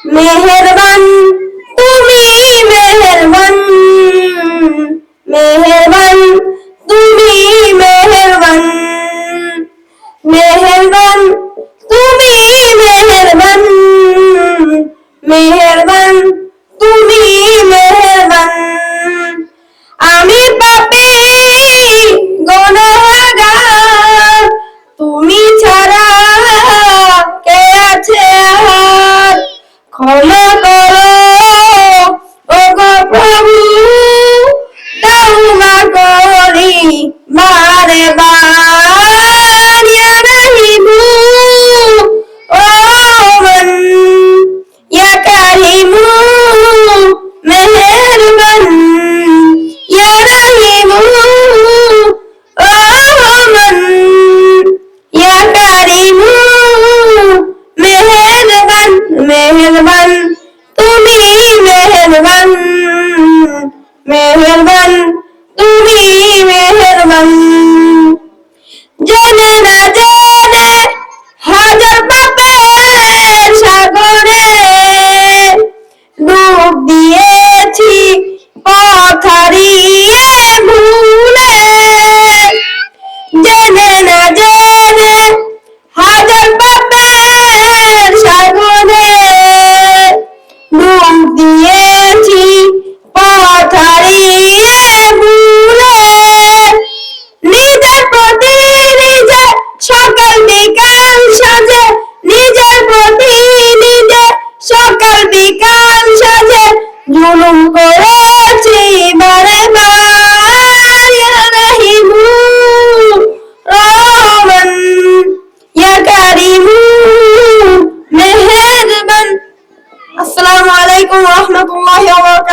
মেহেরবান তুমি মেহেরবান, মেহেরবান তুমি মেহেরবান, মেহেরবান তুমি মেহেরবান, মেহেরবান তুমি মেহেরবান। আমি পাপী গুনাহগার, তুমি ছাড়া কে আছে আর? ক্ষমা করো ওগো প্রভু, তওবা করি বারে বার। ইয়া রহিমু ও মান, ইয়া কারিমু মেহেরবান, ইয়া রহিমু ও মান, ইয়া কারিমু মেহেরবান, মেহেরবান তুমি মেহেরবান, মেহেরবান তুমি মেহেরবান। জেনে না জেনে হাজার পাপের সাগরে ডুব দিয়েছি পথ হারিয়ে ভুলে। জেনে না জেনে হাজার পাপের সাগরে ডুব দিয়েছি পথ হারিয়ে ভুলে। নিজের প্রতি নিজে সকাল বিকাল সাজে, নিজের প্রতি নিজে সকাল বিকাল সাজে জুলুম করেছি বারে বার। ইয়া রহিমু রহমান, ইয়া কারিমু মেহেরবান। আসসালামু আলাইকুম ওয়া রাহমাতুল্লাহি ওয়া বারাকাতুহু।